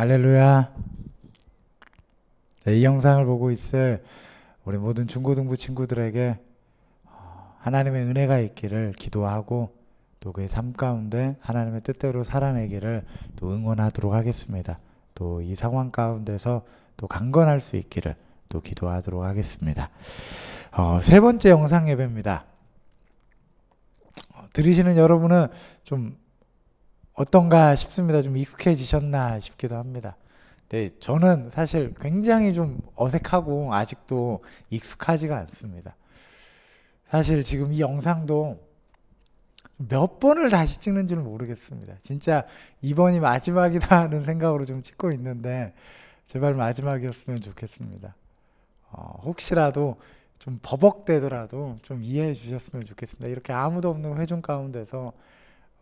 할렐루야. 네, 이 영상을 보고 있을 우리 모든 중고등부 친구들에게 하나님의 은혜가 있기를 기도하고 또 그의 삶 가운데 하나님의 뜻대로 살아내기를 또 응원하도록 하겠습니다. 또 이 상황 가운데서 또 강건할 수 있기를 또 기도하도록 하겠습니다. 세 번째 영상 예배입니다. 들으시는 여러분은 좀 어떤가 싶습니다. 좀 익숙해지셨나 싶기도 합니다. 네, 저는 사실 굉장히 좀 어색하고 아직도 익숙하지가 않습니다. 사실 지금 이 영상도 몇 번을 다시 찍는지는 모르겠습니다. 진짜 이번이 마지막이다는 생각으로 좀 찍고 있는데 제발 마지막이었으면 좋겠습니다. 혹시라도 좀 버벅대더라도 좀 이해해 주셨으면 좋겠습니다. 이렇게 아무도 없는 회중 가운데서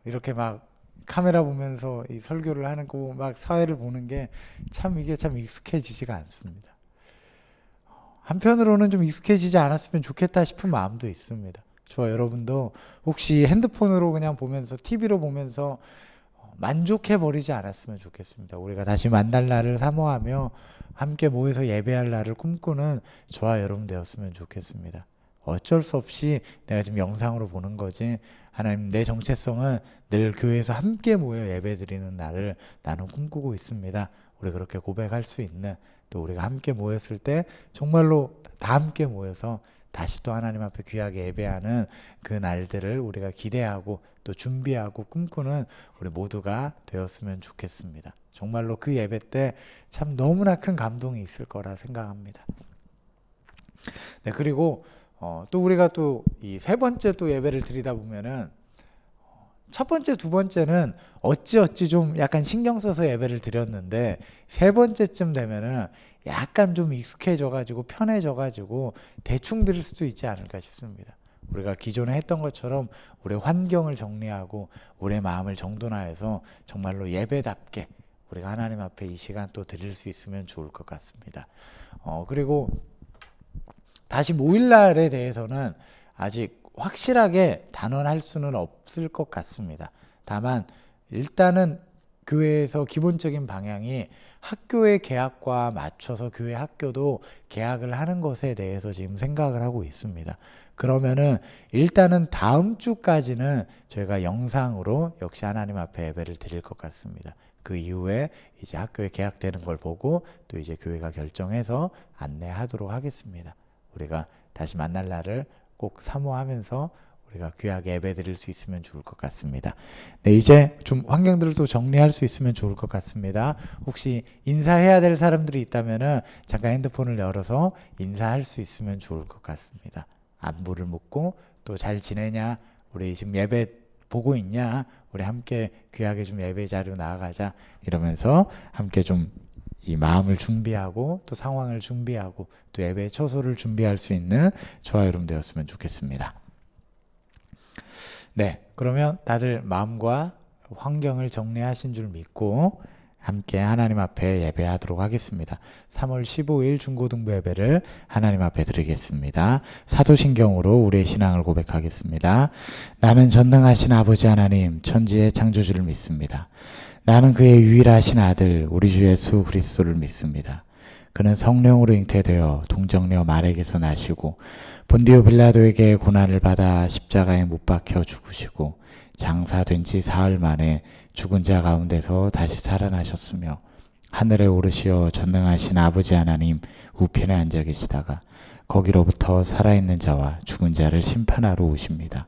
이렇게 막 카메라 보면서 이 설교를 하는 거 막 사회를 보는 게 참 이게 참 익숙해지지가 않습니다. 한편으로는 좀 익숙해지지 않았으면 좋겠다 싶은 마음도 있습니다. 저와 여러분도 혹시 핸드폰으로 그냥 보면서 TV로 보면서 만족해 버리지 않았으면 좋겠습니다. 우리가 다시 만날 날을 사모하며 함께 모여서 예배할 날을 꿈꾸는 저와 여러분 되었으면 좋겠습니다. 어쩔 수 없이 내가 지금 영상으로 보는 거지 하나님 내 정체성은 늘 교회에서 함께 모여 예배드리는 날을 나는 꿈꾸고 있습니다. 우리 그렇게 고백할 수 있는 또 우리가 함께 모였을 때 정말로 다 함께 모여서 다시 또 하나님 앞에 귀하게 예배하는 그 날들을 우리가 기대하고 또 준비하고 꿈꾸는 우리 모두가 되었으면 좋겠습니다. 정말로 그 예배 때 참 너무나 큰 감동이 있을 거라 생각합니다. 네, 그리고 또 우리가 또 이 세 번째 또 예배를 드리다 보면은 첫 번째, 두 번째는 어찌어찌 좀 약간 신경 써서 예배를 드렸는데 세 번째쯤 되면은 약간 좀 익숙해져가지고 편해져가지고 대충 드릴 수도 있지 않을까 싶습니다. 우리가 기존에 했던 것처럼 우리의 환경을 정리하고 우리의 마음을 정돈하여서 정말로 예배답게 우리가 하나님 앞에 이 시간 또 드릴 수 있으면 좋을 것 같습니다. 그리고 다시 모일 날에 대해서는 아직 확실하게 단언할 수는 없을 것 같습니다. 다만 일단은 교회에서 기본적인 방향이 학교의 개학과 맞춰서 교회 학교도 개학을 하는 것에 대해서 지금 생각을 하고 있습니다. 그러면은 일단은 다음 주까지는 저희가 영상으로 역시 하나님 앞에 예배를 드릴 것 같습니다. 그 이후에 이제 학교에 개학되는 걸 보고 또 이제 교회가 결정해서 안내하도록 하겠습니다. 우리가 다시 만날 날을 꼭 사모하면서 우리가 귀하게 예배 드릴 수 있으면 좋을 것 같습니다. 네, 이제 좀 환경들을 또 정리할 수 있으면 좋을 것 같습니다. 혹시 인사해야 될 사람들이 있다면은 잠깐 핸드폰을 열어서 인사할 수 있으면 좋을 것 같습니다. 안부를 묻고 또 잘 지내냐, 우리 지금 예배 보고 있냐, 우리 함께 귀하게 좀 예배 자리로 나아가자 이러면서 함께 좀 이 마음을 준비하고 또 상황을 준비하고 또 예배의 처소를 준비할 수 있는 저와 여러분 되었으면 좋겠습니다. 네, 그러면 다들 마음과 환경을 정리하신 줄 믿고 함께 하나님 앞에 예배하도록 하겠습니다. 3월 15일 중고등부 예배를 하나님 앞에 드리겠습니다. 사도신경으로 우리의 신앙을 고백하겠습니다. 나는 전능하신 아버지 하나님 천지의 창조주를 믿습니다. 나는 그의 유일하신 아들 우리 주 예수 그리스도를 믿습니다. 그는 성령으로 잉태되어 동정녀 마리아에게서 나시고 본디오 빌라도에게 고난을 받아 십자가에 못 박혀 죽으시고 장사된 지 사흘 만에 죽은 자 가운데서 다시 살아나셨으며 하늘에 오르시어 전능하신 아버지 하나님 우편에 앉아 계시다가 거기로부터 살아있는 자와 죽은 자를 심판하러 오십니다.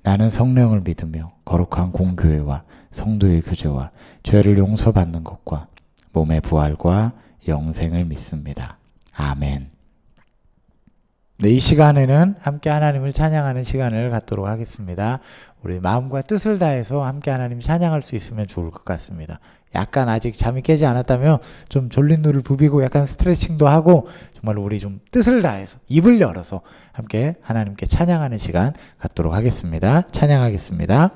나는 성령을 믿으며 거룩한 공교회와 성도의 교제와 죄를 용서받는 것과 몸의 부활과 영생을 믿습니다. 아멘. 네, 이 시간에는 함께 하나님을 찬양하는 시간을 갖도록 하겠습니다. 우리 마음과 뜻을 다해서 함께 하나님 찬양할 수 있으면 좋을 것 같습니다. 약간 아직 잠이 깨지 않았다면 좀 졸린 눈을 부비고 약간 스트레칭도 하고 정말로 우리 좀 뜻을 다해서 입을 열어서 함께 하나님께 찬양하는 시간 갖도록 하겠습니다. 찬양하겠습니다.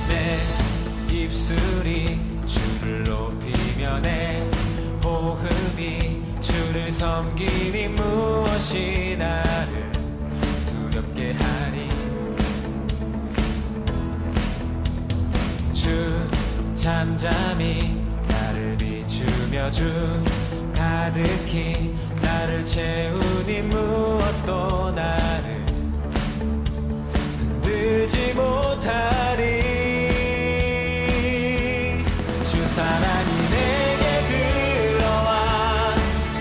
내 입술이 주를 높이며 내 호흡이 주를 섬기니 무엇이 나를 두렵게 하리. 주 잠잠히 나를 비추며 주 가득히 나를 채우니 무엇도 나를 흔들지 못하리. 주 사랑이 내게 들어와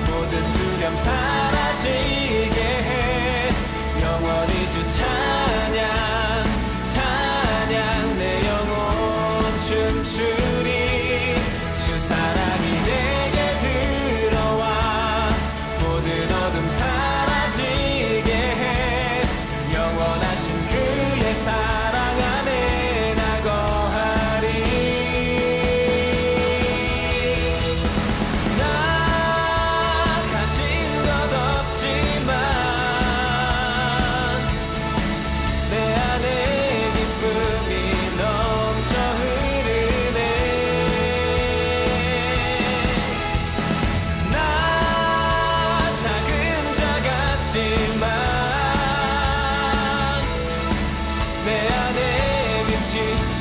모든 두려움 사라지게 해. 영원히 주 찬양 찬양 내 영혼 춤추리. 주 사랑이 내게 들어와 모든 어둠 사라지게 해. 영원하신 그의 사랑 안에 나 거하리. 나 가진 것 없지만 내 안에 기쁨이 넘쳐 흐르네. 나 작은 자 같지만 내 안에 빛이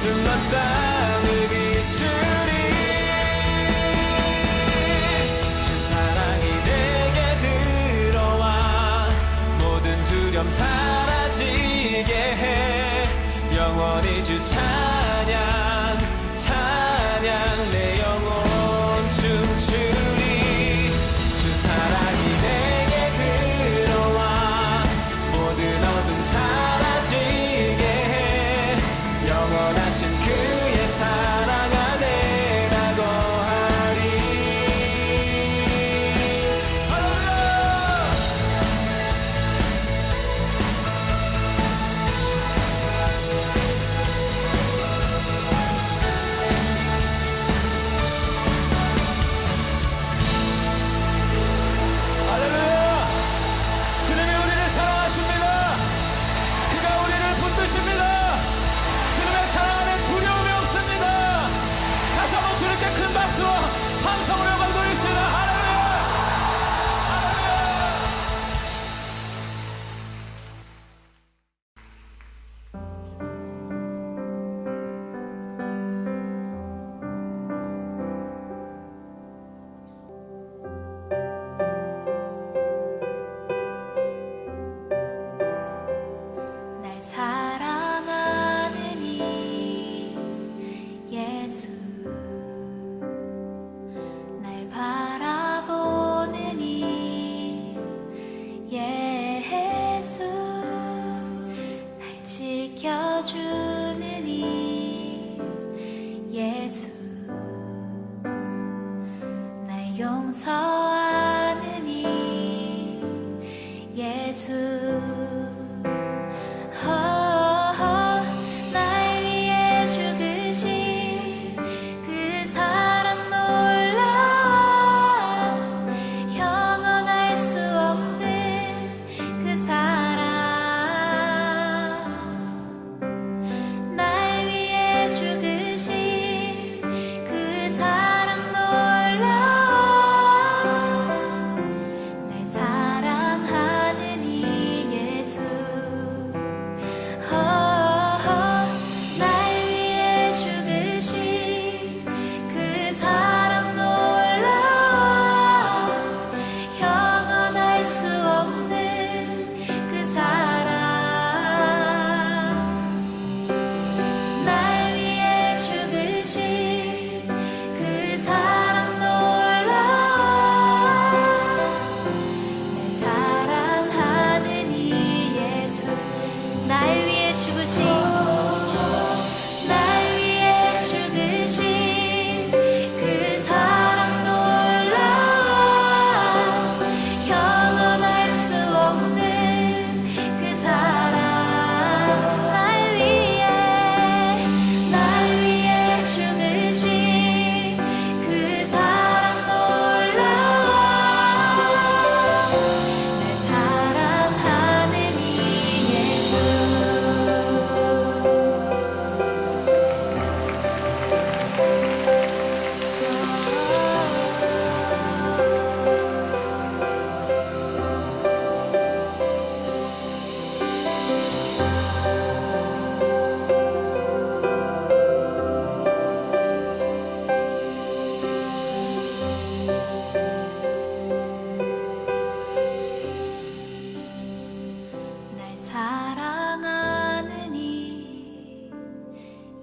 눈먼 땅을 비추리. 주 사랑이 내게 들어와 모든 두려움 사라지게 해. 영원히 주 찬양 찬양 내 영혼 춤추리. 주 사랑이 내게 들어와 모든 어둠 사라지게 해. 영원하신 그의 사랑 안에 나 거하리. 할렐루야. 할렐루야. 주님이 우리를 사랑하십니다. 그가 우리를 붙드십니다. 주님의 사랑 안에 두려움이 없습니다. 다시 한번 주님께 큰 박수와 함성으로 영광 돌립시다. 할렐루야. 할렐루야. 날 사랑하는 이 예수, 날 바라보는 이 예수, 날 지켜주는 이 예수, 날 용서하는 이 예수. 날 위해 죽으신 그 사랑 놀라워. 형언할 수 없는 그 사랑. 날 위해 죽으신 그 사랑 놀라워.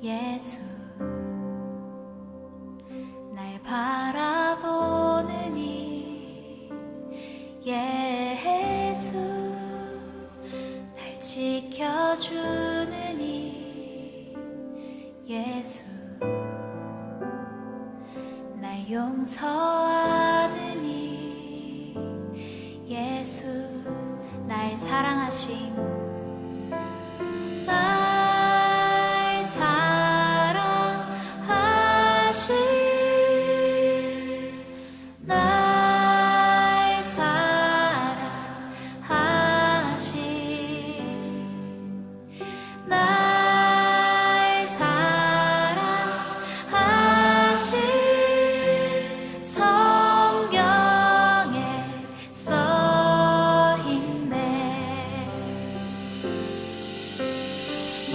예수 날 바라보는 이 예수 날 지켜주는 이 예수 날 용서하는 이 예수 날 사랑하심 날 사랑하심 날 사랑하심 날 사랑하심 성경에 써있네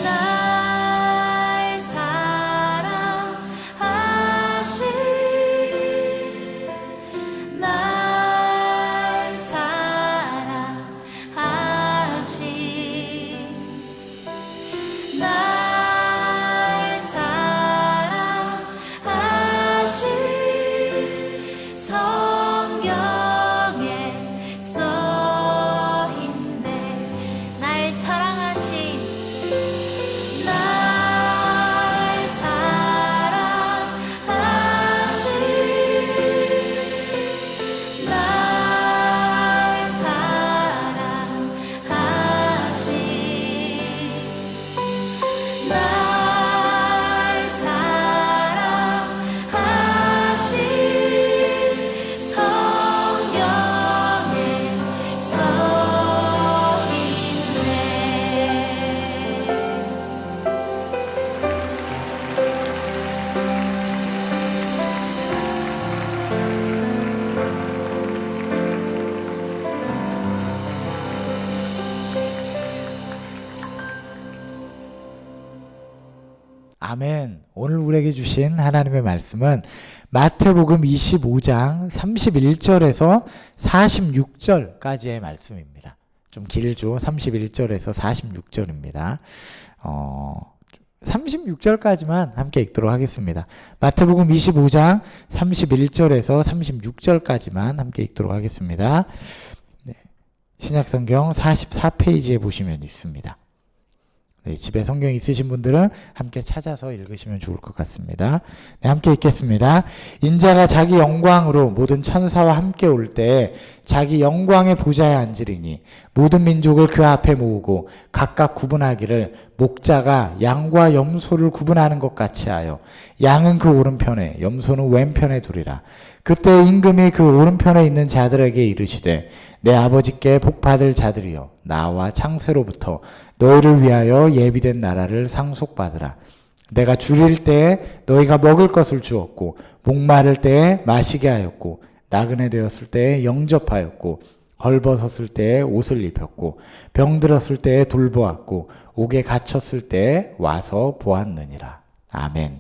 날 사랑하심 날 사랑하심 날 사랑하심 성경에 써있네 날 사랑하심 날 사랑하심 날 사랑하심 날 사랑하심 성경에 아멘. 오늘 우리에게 주신 하나님의 말씀은 마태복음 25장 31절에서 46절까지의 말씀입니다. 좀 길죠. 31절에서 46절입니다. 36절까지만 함께 읽도록 하겠습니다. 마태복음 25장 31절에서 36절까지만 함께 읽도록 하겠습니다. 네. 신약성경 44페이지에 보시면 있습니다. 네, 집에 성경 있으신 분들은 함께 찾아서 읽으시면 좋을 것 같습니다. 네, 함께 읽겠습니다. 인자가 자기 영광으로 모든 천사와 함께 올 때 자기 영광의 보좌에 앉으리니 모든 민족을 그 앞에 모으고 각각 구분하기를 목자가 양과 염소를 구분하는 것 같이 하여 양은 그 오른편에 염소는 왼편에 두리라. 그때 임금이 그 오른편에 있는 자들에게 이르시되 내 아버지께 복받을 자들이여 나와 창세로부터 너희를 위하여 예비된 나라를 상속받으라. 내가 줄일 때에 너희가 먹을 것을 주었고 목마를 때에 마시게 하였고 나그네 되었을 때에 영접하였고 헐벗었을 때에 옷을 입혔고 병들었을 때에 돌보았고 옥에 갇혔을 때에 와서 보았느니라. 아멘.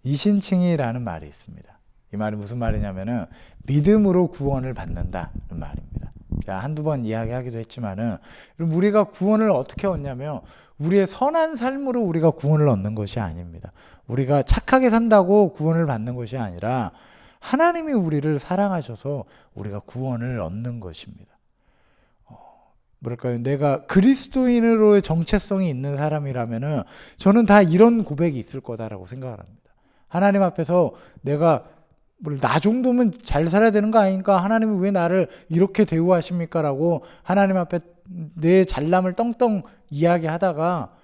이신칭이라는 말이 있습니다. 이 말이 무슨 말이냐면은 믿음으로 구원을 받는다는 말입니다. 제가 한두 번 이야기하기도 했지만은 우리가 구원을 어떻게 얻냐면 우리의 선한 삶으로 우리가 구원을 얻는 것이 아닙니다. 우리가 착하게 산다고 구원을 받는 것이 아니라 하나님이 우리를 사랑하셔서 우리가 구원을 얻는 것입니다. 뭐랄까요? 내가 그리스도인으로의 정체성이 있는 사람이라면은 저는 다 이런 고백이 있을 거다라고 생각을 합니다. 하나님 앞에서 내가 나 정도면 잘 살아야 되는 거 아닙니까? 하나님이 왜 나를 이렇게 대우하십니까? 라고 하나님 앞에 내 잘남을 떵떵 이야기하다가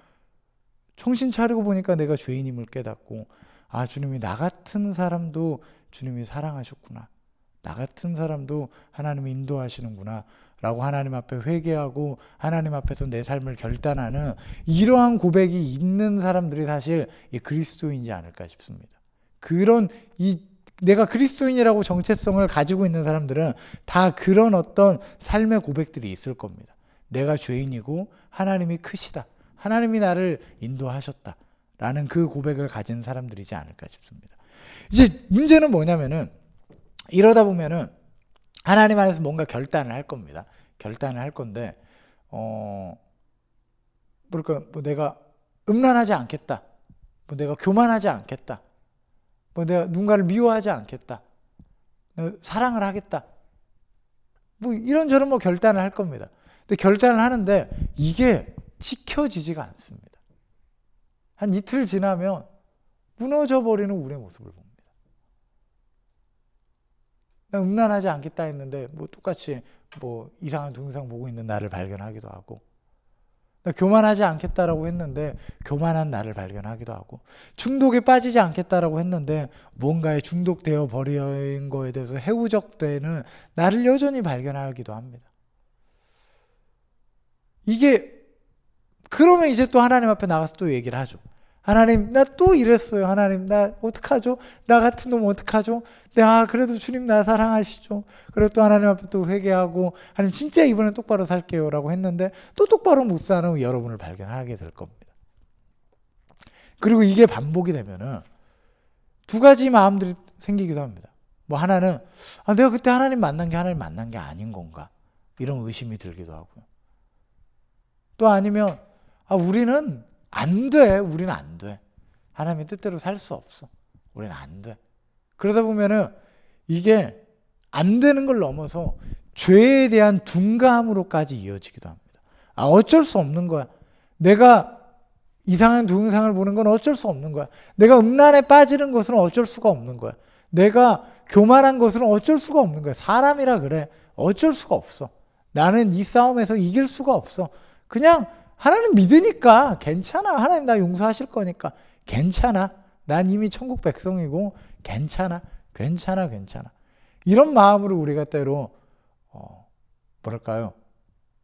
정신 차리고 보니까 내가 죄인임을 깨닫고 아, 주님이 나 같은 사람도 주님이 사랑하셨구나. 나 같은 사람도 하나님이 인도하시는구나 라고 하나님 앞에 회개하고 하나님 앞에서 내 삶을 결단하는 이러한 고백이 있는 사람들이 사실 이 그리스도인이지 않을까 싶습니다. 그런 내가 그리스도인이라고 정체성을 가지고 있는 사람들은 다 그런 어떤 삶의 고백들이 있을 겁니다. 내가 죄인이고 하나님이 크시다. 하나님이 나를 인도하셨다. 라는 그 고백을 가진 사람들이지 않을까 싶습니다. 이제 문제는 뭐냐면은 이러다 보면은 하나님 안에서 뭔가 결단을 할 겁니다. 결단을 할 건데 뭐랄까, 뭐 내가 음란하지 않겠다, 뭐 내가 교만하지 않겠다, 뭐 내가 누군가를 미워하지 않겠다, 내가 사랑을 하겠다, 뭐 이런저런 뭐 결단을 할 겁니다. 근데 결단을 하는데 이게 지켜지지가 않습니다. 한 이틀 지나면 무너져 버리는 우리의 모습을 봅니다. 내가 음란하지 않겠다 했는데 뭐 똑같이 뭐 이상한 동영상 보고 있는 나를 발견하기도 하고, 나 교만하지 않겠다라고 했는데 교만한 나를 발견하기도 하고, 중독에 빠지지 않겠다라고 했는데 뭔가에 중독되어 버린 거에 대해서 해우적되는 나를 여전히 발견하기도 합니다. 이게 그러면 이제 또 하나님 앞에 나가서 또 얘기를 하죠. 하나님, 나 또 이랬어요. 하나님, 나 어떡하죠? 나 같은 놈 어떡하죠? 그래도 주님 나 사랑하시죠? 그리고 또 하나님 앞에 또 회개하고, 하나님 진짜 이번엔 똑바로 살게요 라고 했는데 또 똑바로 못 사는 여러분을 발견하게 될 겁니다. 그리고 이게 반복이 되면은 두 가지 마음들이 생기기도 합니다. 뭐 하나는 내가 그때 하나님 만난 게 아닌 건가, 이런 의심이 들기도 하고요. 또 아니면 우리는 안 돼. 우리는 안 돼. 하나님의 뜻대로 살 수 없어. 우리는 안 돼. 그러다 보면은 이게 안 되는 걸 넘어서 죄에 대한 둔감으로까지 이어지기도 합니다. 어쩔 수 없는 거야. 내가 이상한 동영상을 보는 건 어쩔 수 없는 거야. 내가 음란에 빠지는 것은 어쩔 수가 없는 거야. 내가 교만한 것은 어쩔 수가 없는 거야. 사람이라 그래. 어쩔 수가 없어. 나는 이 싸움에서 이길 수가 없어. 그냥 하나님 믿으니까 괜찮아. 하나님 나 용서하실 거니까 괜찮아. 난 이미 천국 백성이고 괜찮아. 이런 마음으로 우리가 때로 뭐랄까요,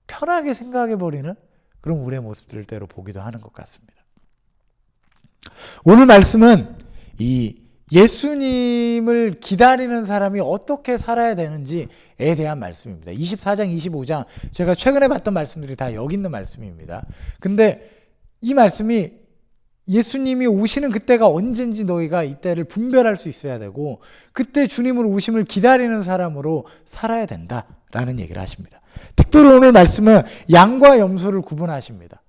편하게 생각해버리는 그런 우리의 모습들을 때로 보기도 하는 것 같습니다. 오늘 말씀은 이 예수님을 기다리는 사람이 어떻게 살아야 되는지에 대한 말씀입니다. 24장, 25장 제가 최근에 봤던 말씀들이 다 여기 있는 말씀입니다. 근데 이 말씀이 예수님이 오시는 그때가 언젠지 너희가 이때를 분별할 수 있어야 되고, 그때 주님을 오심을 기다리는 사람으로 살아야 된다라는 얘기를 하십니다. 특별히 오늘 말씀은 양과 염소를 구분하십니다.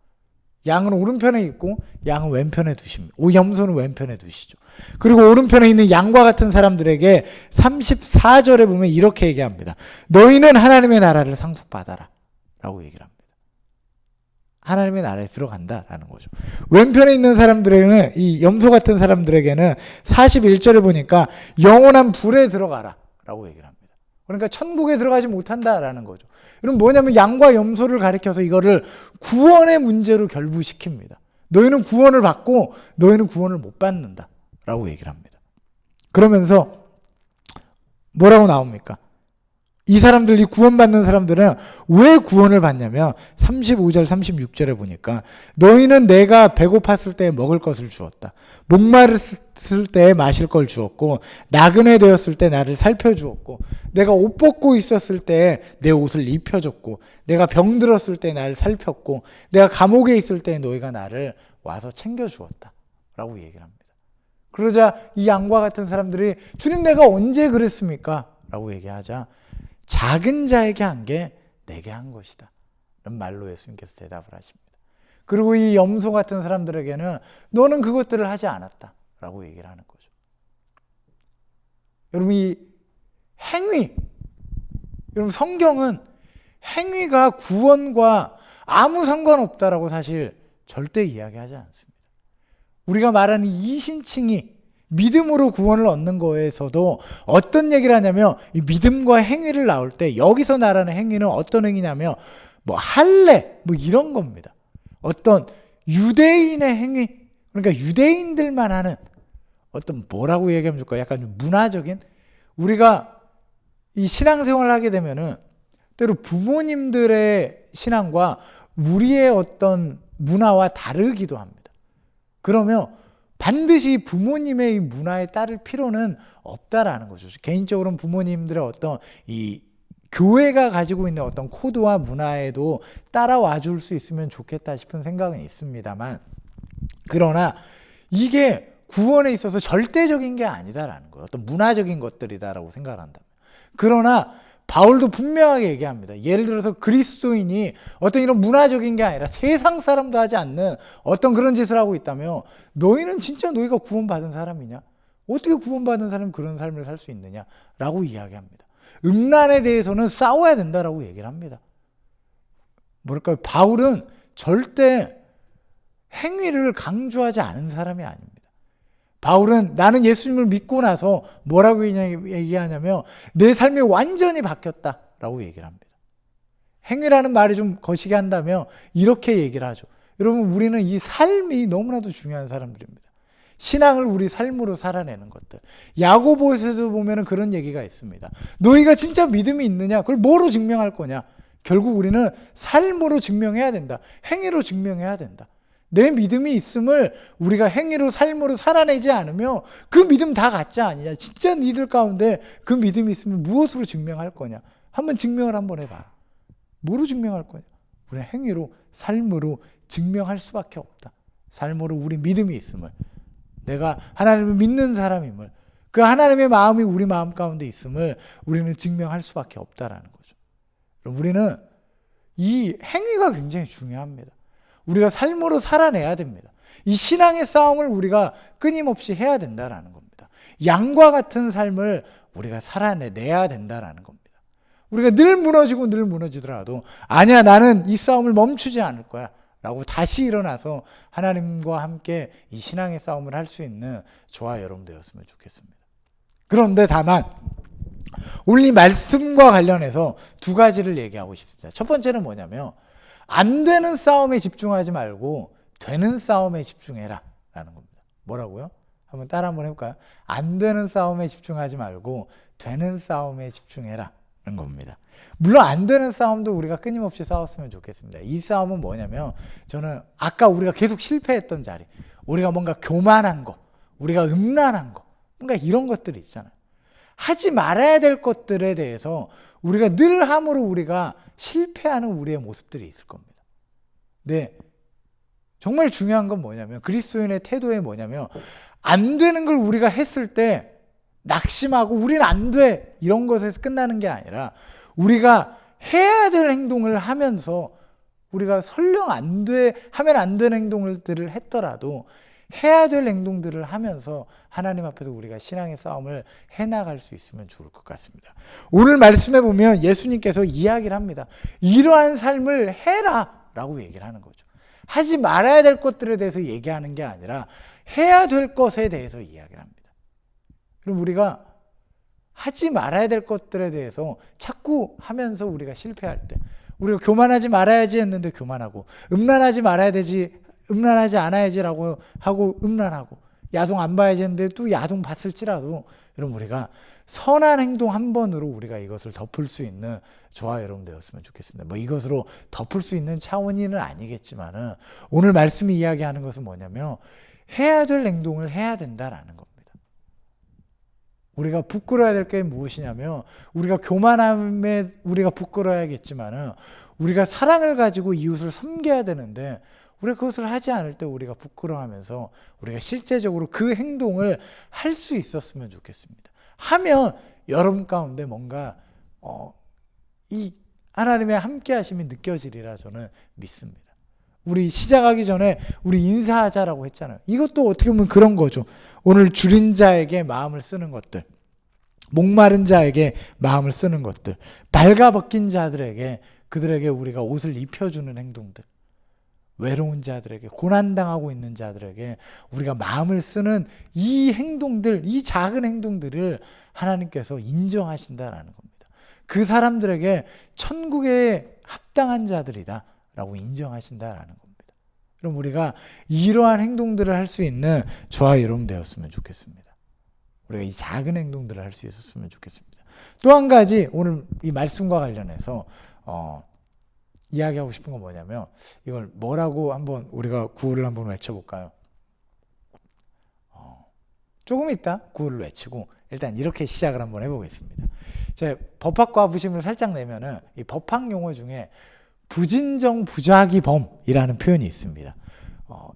양은 오른편에 있고 양은 왼편에 두십니다. 염소는 왼편에 두시죠. 그리고 오른편에 있는 양과 같은 사람들에게 34절에 보면 이렇게 얘기합니다. 너희는 하나님의 나라를 상속받아라 라고 얘기를 합니다. 하나님의 나라에 들어간다라는 거죠. 왼편에 있는 사람들에게는, 이 염소 같은 사람들에게는 41절에 보니까 영원한 불에 들어가라 라고 얘기를 합니다. 그러니까 천국에 들어가지 못한다라는 거죠. 이건 뭐냐면 양과 염소를 가리켜서 이거를 구원의 문제로 결부시킵니다. 너희는 구원을 받고 너희는 구원을 못 받는다 라고 얘기를 합니다. 그러면서 뭐라고 나옵니까? 이 사람들, 이 구원받는 사람들은 왜 구원을 받냐면 35절 36절에 보니까 너희는 내가 배고팠을 때 먹을 것을 주었다. 목마르을 때 마실 걸 주었고, 나그네 되었을 때 나를 살펴주었고, 내가 옷 벗고 있었을 때 내 옷을 입혀줬고, 내가 병들었을 때 나를 살폈고, 내가 감옥에 있을 때 너희가 나를 와서 챙겨주었다 라고 얘기를 합니다. 그러자 이 양과 같은 사람들이 주님 내가 언제 그랬습니까? 라고 얘기하자 작은 자에게 한 게 내게 한 것이다 이런 말로 예수님께서 대답을 하십니다. 그리고 이 염소 같은 사람들에게는 너는 그것들을 하지 않았다 라고 얘기를 하는 거죠. 여러분, 이 행위, 여러분 성경은 행위가 구원과 아무 상관없다라고 사실 절대 이야기하지 않습니다. 우리가 말하는 이신칭이 믿음으로 구원을 얻는 거에서도 어떤 얘기를 하냐면, 이 믿음과 행위를 나올 때 여기서 말하는 행위는 어떤 행위냐면 뭐 할례 뭐 이런 겁니다. 어떤 유대인의 행위, 그러니까 유대인들만 하는 어떤, 뭐라고 얘기하면 좋을까요? 약간 좀 문화적인, 우리가 이 신앙생활을 하게 되면은 때로 부모님들의 신앙과 우리의 어떤 문화와 다르기도 합니다. 그러면 반드시 부모님의 문화에 따를 필요는 없다라는 거죠. 개인적으로는 부모님들의 어떤 이 교회가 가지고 있는 어떤 코드와 문화에도 따라와 줄 수 있으면 좋겠다 싶은 생각은 있습니다만, 그러나 이게 구원에 있어서 절대적인 게 아니다라는 거예요. 어떤 문화적인 것들이다라고 생각을 한다면. 그러나 바울도 분명하게 얘기합니다. 예를 들어서 그리스도인이 어떤 이런 문화적인 게 아니라 세상 사람도 하지 않는 어떤 그런 짓을 하고 있다며 너희는 진짜 너희가 구원받은 사람이냐? 어떻게 구원받은 사람이 그런 삶을 살 수 있느냐? 라고 이야기합니다. 음란에 대해서는 싸워야 된다라고 얘기를 합니다. 뭐랄까요? 바울은 절대 행위를 강조하지 않은 사람이 아닙니다. 바울은 나는 예수님을 믿고 나서 뭐라고 얘기하냐면 내 삶이 완전히 바뀌었다라고 얘기를 합니다. 행위라는 말이 좀 거시게 한다면 이렇게 얘기를 하죠. 여러분, 우리는 이 삶이 너무나도 중요한 사람들입니다. 신앙을 우리 삶으로 살아내는 것들. 야고보서에도 보면 그런 얘기가 있습니다. 너희가 진짜 믿음이 있느냐? 그걸 뭐로 증명할 거냐? 결국 우리는 삶으로 증명해야 된다. 행위로 증명해야 된다. 내 믿음이 있음을 우리가 행위로 삶으로 살아내지 않으면 그 믿음 다 가짜 아니냐. 진짜 니들 가운데 그 믿음이 있으면 무엇으로 증명할 거냐. 한번 증명을 한번 해봐. 뭐로 증명할 거냐. 우리 행위로 삶으로 증명할 수밖에 없다. 삶으로 우리 믿음이 있음을, 내가 하나님을 믿는 사람임을, 그 하나님의 마음이 우리 마음 가운데 있음을 우리는 증명할 수밖에 없다라는 거죠. 우리는 이 행위가 굉장히 중요합니다. 우리가 삶으로 살아내야 됩니다. 이 신앙의 싸움을 우리가 끊임없이 해야 된다라는 겁니다. 양과 같은 삶을 우리가 살아내야 된다라는 겁니다. 우리가 늘 무너지고 늘 무너지더라도 아니야, 나는 이 싸움을 멈추지 않을 거야 라고 다시 일어나서 하나님과 함께 이 신앙의 싸움을 할 수 있는 저와 여러분 되었으면 좋겠습니다. 그런데 다만 오늘 이 말씀과 관련해서 두 가지를 얘기하고 싶습니다. 첫 번째는 뭐냐면 안 되는 싸움에 집중하지 말고 되는 싸움에 집중해라 라는 겁니다. 뭐라고요? 한번 따라 한번 해볼까요? 안 되는 싸움에 집중하지 말고 되는 싸움에 집중해라 라는 겁니다. 물론 안 되는 싸움도 우리가 끊임없이 싸웠으면 좋겠습니다. 이 싸움은 뭐냐면 저는 아까 우리가 계속 실패했던 자리, 우리가 뭔가 교만한 거, 우리가 음란한 거, 뭔가 이런 것들이 있잖아요. 하지 말아야 될 것들에 대해서 우리가 늘 함으로 우리가 실패하는 우리의 모습들이 있을 겁니다. 네, 정말 중요한 건 뭐냐면 그리스도인의 태도에 뭐냐면 안 되는 걸 우리가 했을 때 낙심하고 우리는 안 돼 이런 것에서 끝나는 게 아니라 우리가 해야 될 행동을 하면서 우리가 설령 안 돼 하면 안 되는 행동들을 했더라도 해야 될 행동들을 하면서 하나님 앞에서 우리가 신앙의 싸움을 해나갈 수 있으면 좋을 것 같습니다. 오늘 말씀해 보면 예수님께서 이야기를 합니다. 이러한 삶을 해라 라고 얘기를 하는 거죠. 하지 말아야 될 것들에 대해서 얘기하는 게 아니라 해야 될 것에 대해서 이야기를 합니다. 그럼 우리가 하지 말아야 될 것들에 대해서 자꾸 하면서 우리가 실패할 때, 우리가 교만하지 말아야지 했는데 교만하고, 음란하지 말아야 되지, 음란하지 않아야지라고 하고 음란하고, 야동 안 봐야지 했는데 또 야동 봤을지라도, 여러분 우리가 선한 행동 한 번으로 우리가 이것을 덮을 수 있는 저와 여러분 되었으면 좋겠습니다. 뭐 이것으로 덮을 수 있는 차원이는 아니겠지만은 오늘 말씀이 이야기하는 것은 뭐냐면 해야 될 행동을 해야 된다라는 겁니다. 우리가 부끄러워야 될 게 무엇이냐면 우리가 교만함에 우리가 부끄러워야겠지만은 우리가 사랑을 가지고 이웃을 섬겨야 되는데 우리가 그것을 하지 않을 때 우리가 부끄러워하면서 우리가 실제적으로 그 행동을 할 수 있었으면 좋겠습니다. 하면 여러분 가운데 뭔가 이 하나님의 함께 하심이 느껴지리라 저는 믿습니다. 우리 시작하기 전에 우리 인사하자라고 했잖아요. 이것도 어떻게 보면 그런 거죠. 오늘 줄인 자에게 마음을 쓰는 것들, 목마른 자에게 마음을 쓰는 것들, 발가벗긴 자들에게 그들에게 우리가 옷을 입혀주는 행동들, 외로운 자들에게, 고난당하고 있는 자들에게 우리가 마음을 쓰는 이 행동들, 이 작은 행동들을 하나님께서 인정하신다라는 겁니다. 그 사람들에게 천국에 합당한 자들이다 라고 인정하신다라는 겁니다. 그럼 우리가 이러한 행동들을 할 수 있는 저와 여러분 되었으면 좋겠습니다. 우리가 이 작은 행동들을 할 수 있었으면 좋겠습니다. 또 한 가지 오늘 이 말씀과 관련해서 이야기하고 싶은 건 뭐냐면 이걸 뭐라고 한번 우리가 구호를 한번 외쳐볼까요? 조금 있다 구호를 외치고 일단 이렇게 시작을 한번 해보겠습니다. 제 법학과 부심을 살짝 내면은 이 법학 용어 중에 부진정 부작위범이라는 표현이 있습니다.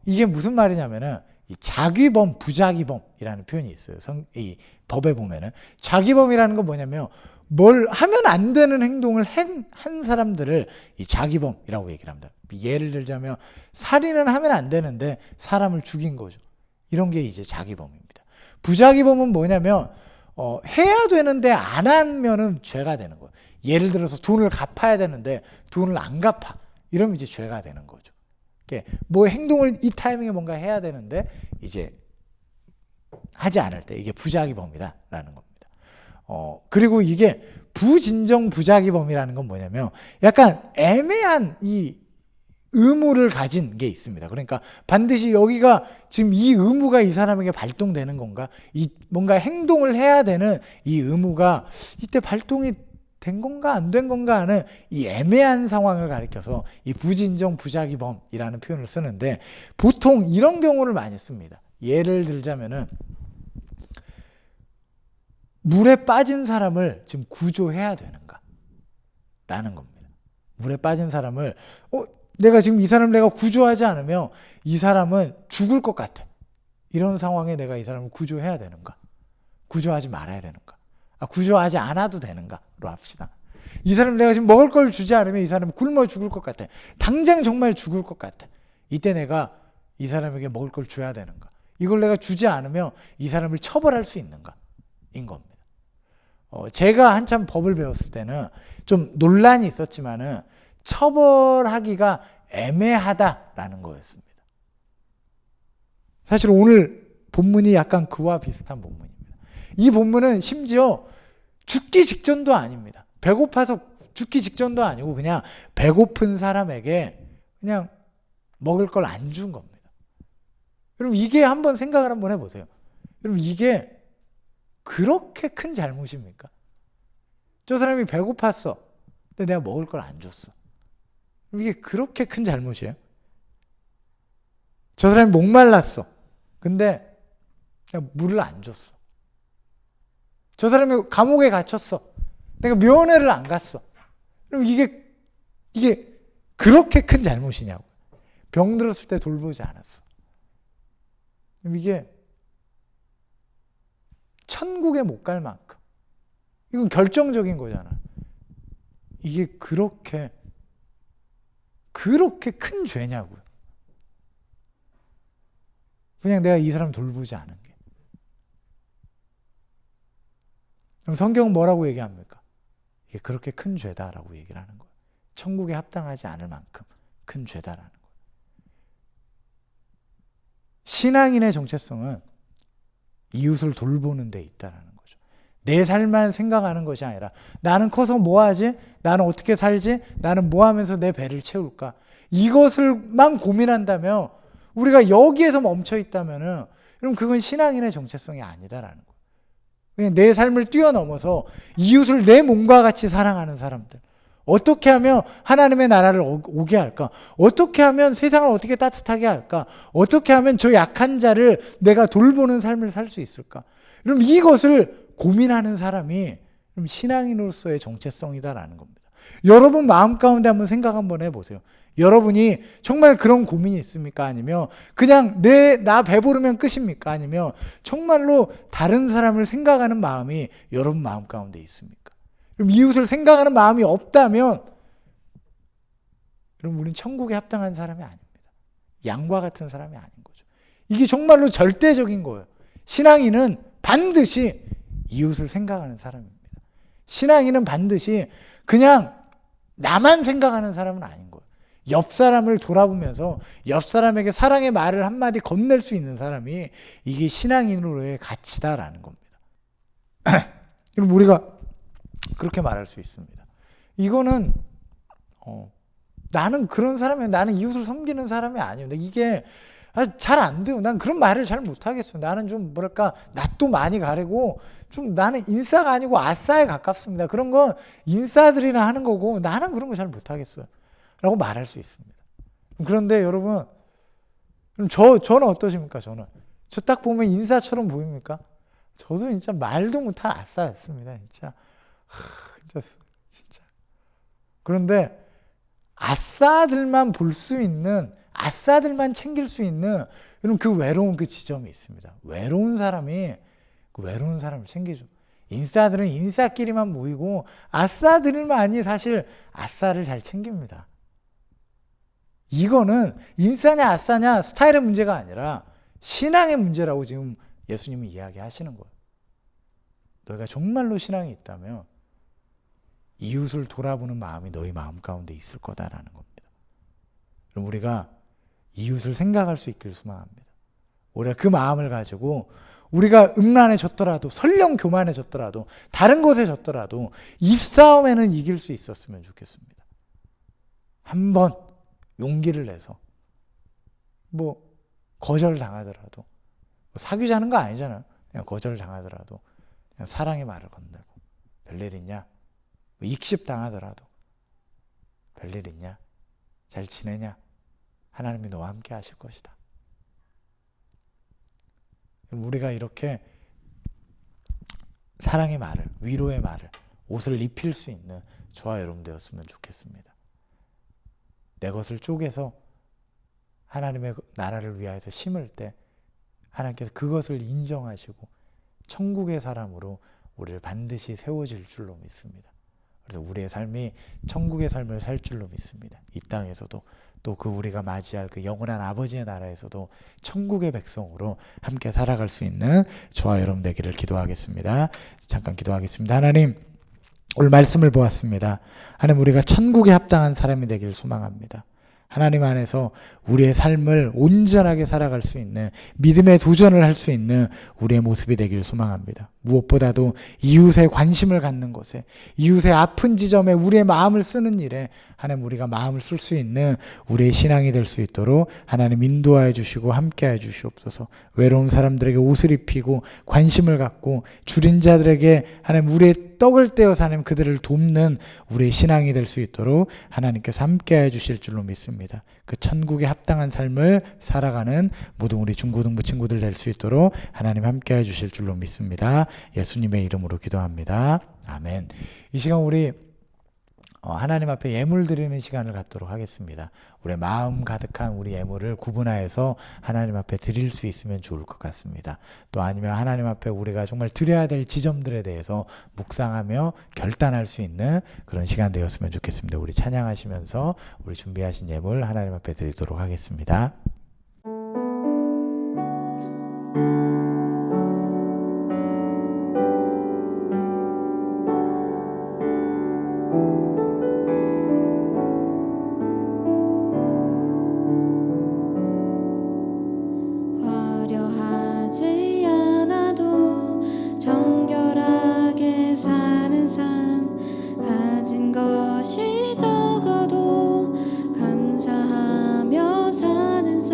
이게 무슨 말이냐면은 이 자기범, 부작위범이라는 표현이 있어요. 이 법에 보면은 자기범이라는 건 뭐냐면 뭘 하면 안 되는 행동을 한 사람들을 이 자기범이라고 얘기를 합니다. 예를 들자면 살인은 하면 안 되는데 사람을 죽인 거죠. 이런 게 이제 자기범입니다. 부자기범은 뭐냐면 해야 되는데 안 하면은 죄가 되는 거예요. 예를 들어서 돈을 갚아야 되는데 돈을 안 갚아. 이러면 이제 죄가 되는 거죠. 뭐 행동을 이 타이밍에 뭔가 해야 되는데 이제 하지 않을 때 이게 부자기범이다라는 겁니다. 그리고 이게 부진정 부자기범이라는 건 뭐냐면 약간 애매한 이 의무를 가진 게 있습니다. 그러니까 반드시 여기가 지금 이 의무가 이 사람에게 발동되는 건가? 이 뭔가 행동을 해야 되는 이 의무가 이때 발동이 된 건가 안 된 건가 하는 이 애매한 상황을 가리켜서 이 부진정 부자기범이라는 표현을 쓰는데 보통 이런 경우를 많이 씁니다. 예를 들자면은 물에 빠진 사람을 지금 구조해야 되는가? 라는 겁니다. 물에 빠진 사람을 내가 지금 이 사람을 내가 구조하지 않으면 이 사람은 죽을 것 같아. 이런 상황에 내가 이 사람을 구조해야 되는가? 구조하지 말아야 되는가? 구조하지 않아도 되는가로 합시다. 이 사람 내가 지금 먹을 걸 주지 않으면 이 사람은 굶어 죽을 것 같아. 당장 정말 죽을 것 같아. 이때 내가 이 사람에게 먹을 걸 줘야 되는가? 이걸 내가 주지 않으면 이 사람을 처벌할 수 있는가? 인 겁니다. 제가 한참 법을 배웠을 때는 좀 논란이 있었지만은 처벌하기가 애매하다라는 거였습니다. 사실 오늘 본문이 약간 그와 비슷한 본문입니다. 이 본문은 심지어 죽기 직전도 아닙니다. 배고파서 죽기 직전도 아니고 그냥 배고픈 사람에게 그냥 먹을 걸 안 준 겁니다. 여러분 이게 한번 생각을 한번 해보세요. 여러분 이게 그렇게 큰 잘못입니까? 저 사람이 배고팠어. 근데 내가 먹을 걸 안 줬어. 이게 그렇게 큰 잘못이에요? 저 사람이 목말랐어. 근데 내가 물을 안 줬어. 저 사람이 감옥에 갇혔어. 내가 면회를 안 갔어. 그럼 이게 그렇게 큰 잘못이냐고. 병 들었을 때 돌보지 않았어. 그럼 이게 천국에 못 갈 만큼 이건 결정적인 거잖아. 이게 그렇게 큰 죄냐고요. 그냥 내가 이 사람 돌보지 않은 게. 그럼 성경은 뭐라고 얘기합니까? 이게 그렇게 큰 죄다라고 얘기를 하는 거예요. 천국에 합당하지 않을 만큼 큰 죄다라는 거예요. 신앙인의 정체성은 이웃을 돌보는 데 있다라는 거죠. 내 삶만 생각하는 것이 아니라 나는 커서 뭐 하지? 나는 어떻게 살지? 나는 뭐 하면서 내 배를 채울까? 이것을만 고민한다면 우리가 여기에서 멈춰 있다면은 그럼 그건 신앙인의 정체성이 아니다라는 거예요. 그냥 내 삶을 뛰어넘어서 이웃을 내 몸과 같이 사랑하는 사람들. 어떻게 하면 하나님의 나라를 오게 할까? 어떻게 하면 세상을 어떻게 따뜻하게 할까? 어떻게 하면 저 약한 자를 내가 돌보는 삶을 살 수 있을까? 그럼 이것을 고민하는 사람이 그럼 신앙인으로서의 정체성이다라는 겁니다. 여러분 마음 가운데 한번 생각 한번 해보세요. 여러분이 정말 그런 고민이 있습니까? 아니면 그냥 나 배부르면 끝입니까? 아니면 정말로 다른 사람을 생각하는 마음이 여러분 마음 가운데 있습니까? 그럼 이웃을 생각하는 마음이 없다면 그럼 우리는 천국에 합당한 사람이 아닙니다. 양과 같은 사람이 아닌 거죠. 이게 정말로 절대적인 거예요. 신앙인은 반드시 이웃을 생각하는 사람입니다. 신앙인은 반드시 그냥 나만 생각하는 사람은 아닌 거예요. 옆 사람을 돌아보면서 옆 사람에게 사랑의 말을 한마디 건넬 수 있는 사람이 이게 신앙인으로의 가치다라는 겁니다. 그럼 우리가 그렇게 말할 수 있습니다. 이거는 나는 그런 사람이 나는 이웃을 섬기는 사람이 아니에요. 근데 이게 잘 안 돼요. 난 그런 말을 잘 못하겠어요. 나는 좀 뭐랄까 낯도 많이 가리고 좀 나는 인싸가 아니고 아싸에 가깝습니다. 그런 건 인싸들이나 하는 거고 나는 그런 거 잘 못하겠어요. 라고 말할 수 있습니다. 그런데 여러분 저는 어떠십니까? 저는 저 딱 보면 인싸처럼 보입니까? 저도 진짜 말도 못한 아싸였습니다. 진짜. 그런데 아싸들만 볼 수 있는 아싸들만 챙길 수 있는 여러분 그 외로운 그 지점이 있습니다. 외로운 사람이 그 외로운 사람을 챙겨줘. 인싸들은 인싸끼리만 모이고 아싸들만이 사실 아싸를 잘 챙깁니다. 이거는 인싸냐 아싸냐 스타일의 문제가 아니라 신앙의 문제라고 지금 예수님이 이야기하시는 거예요. 너희가 정말로 신앙이 있다면 이웃을 돌아보는 마음이 너희 마음 가운데 있을 거다라는 겁니다. 그럼 우리가 이웃을 생각할 수 있길 소망합니다. 우리가 그 마음을 가지고 우리가 음란해졌더라도 설령 교만해졌더라도 다른 것에 졌더라도 이 싸움에는 이길 수 있었으면 좋겠습니다. 한번 용기를 내서 뭐 거절당하더라도 사귀자는 거 아니잖아요. 그냥 거절당하더라도 그냥 사랑의 말을 건네고 별일 있냐? 익십당하더라도 별일 있냐? 잘 지내냐? 하나님이 너와 함께 하실 것이다. 우리가 이렇게 사랑의 말을, 위로의 말을, 옷을 입힐 수 있는 저와 여러분 되었으면 좋겠습니다. 내 것을 쪼개서 하나님의 나라를 위하여서 심을 때 하나님께서 그것을 인정하시고 천국의 사람으로 우리를 반드시 세워질 줄로 믿습니다. 그래서 우리의 삶이 천국의 삶을 살 줄로 믿습니다. 이 땅에서도 또 그 우리가 맞이할 그 영원한 아버지의 나라에서도 천국의 백성으로 함께 살아갈 수 있는 저와 여러분 되기를 기도하겠습니다. 잠깐 기도하겠습니다. 하나님, 오늘 말씀을 보았습니다. 하나님, 우리가 천국에 합당한 사람이 되기를 소망합니다. 하나님 안에서 우리의 삶을 온전하게 살아갈 수 있는 믿음의 도전을 할 수 있는 우리의 모습이 되기를 소망합니다. 무엇보다도 이웃에 관심을 갖는 것에, 이웃의 아픈 지점에 우리의 마음을 쓰는 일에 하나님 우리가 마음을 쓸 수 있는 우리의 신앙이 될 수 있도록 하나님 인도하여 주시고 함께하여 주시옵소서. 외로운 사람들에게 옷을 입히고 관심을 갖고 줄인 자들에게 하나님 우리의 떡을 떼어서 하나님 그들을 돕는 우리의 신앙이 될 수 있도록 하나님께서 함께하여 주실 줄로 믿습니다. 그 천국에 합당한 삶을 살아가는 모든 우리 중고등부 친구들 될 수 있도록 하나님 함께하여 주실 줄로 믿습니다. 예수님의 이름으로 기도합니다. 아멘. 이 시간 우리 하나님 앞에 예물 드리는 시간을 갖도록 하겠습니다. 우리의 마음 가득한 우리 예물을 구분하여서 하나님 앞에 드릴 수 있으면 좋을 것 같습니다. 또 아니면 하나님 앞에 우리가 정말 드려야 될 지점들에 대해서 묵상하며 결단할 수 있는 그런 시간 되었으면 좋겠습니다. 우리 찬양하시면서 우리 준비하신 예물 하나님 앞에 드리도록 하겠습니다. 화려하지 않아도 정결하게 사는 삶, 가진 것이 적어도 감사하며 사는 삶,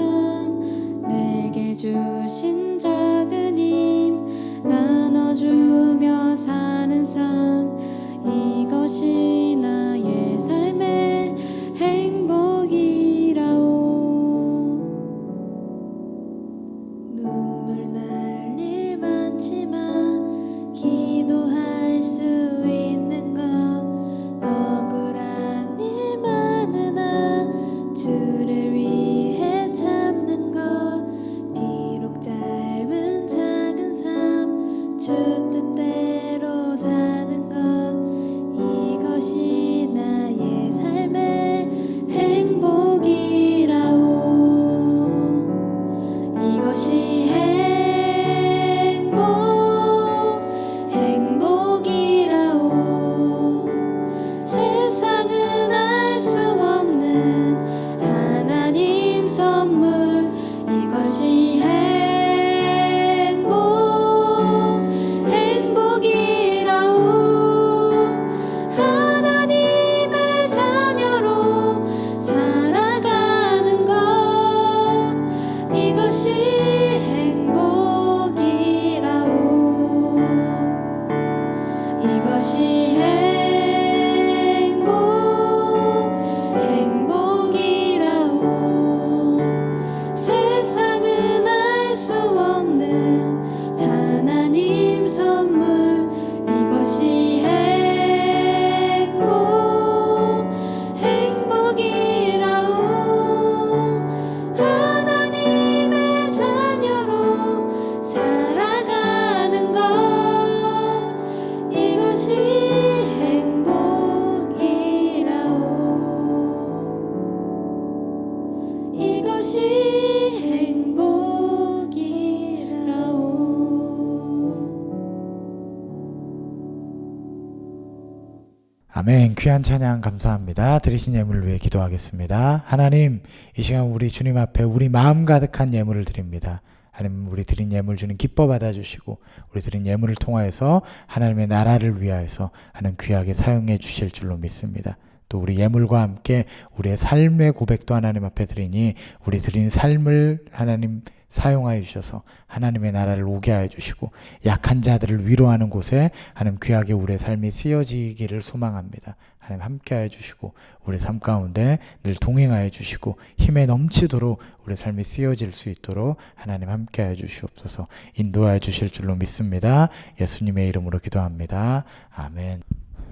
아멘. 귀한 찬양 감사합니다. 드리신 예물을 위해 기도하겠습니다. 하나님, 이 시간 우리 주님 앞에 우리 마음 가득한 예물을 드립니다. 하나님, 우리 드린 예물 주님 기뻐 받아주시고 우리 드린 예물을 통하여서 하나님의 나라를 위하여서 하나님 귀하게 사용해 주실 줄로 믿습니다. 또 우리 예물과 함께 우리의 삶의 고백도 하나님 앞에 드리니 우리 드린 삶을 하나님 사용하여 주셔서 하나님의 나라를 오게 하여 주시고 약한 자들을 위로하는 곳에 하나님 귀하게 우리의 삶이 쓰여지기를 소망합니다. 하나님 함께 하여 주시고 우리 삶 가운데 늘 동행하여 주시고 힘에 넘치도록 우리 삶이 쓰여질 수 있도록 하나님 함께 하여 주시옵소서. 인도하여 주실 줄로 믿습니다. 예수님의 이름으로 기도합니다. 아멘.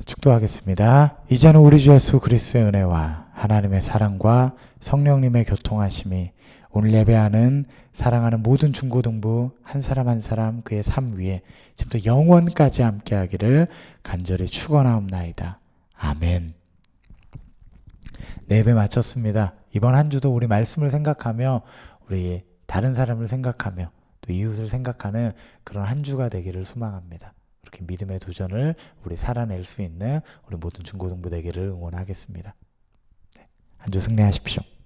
축도하겠습니다. 이제는 우리 주 예수 그리스도의 은혜와 하나님의 사랑과 성령님의 교통하심이 오늘 예배하는 사랑하는 모든 중고등부 한 사람 한 사람 그의 삶 위에 지금부터 영원까지 함께하기를 간절히 축원하옵나이다. 아멘. 네, 예배 마쳤습니다. 이번 한 주도 우리 말씀을 생각하며 우리 다른 사람을 생각하며 또 이웃을 생각하는 그런 한 주가 되기를 소망합니다. 그렇게 믿음의 도전을 우리 살아낼 수 있는 우리 모든 중고등부 되기를 응원하겠습니다. 한 주 승리하십시오.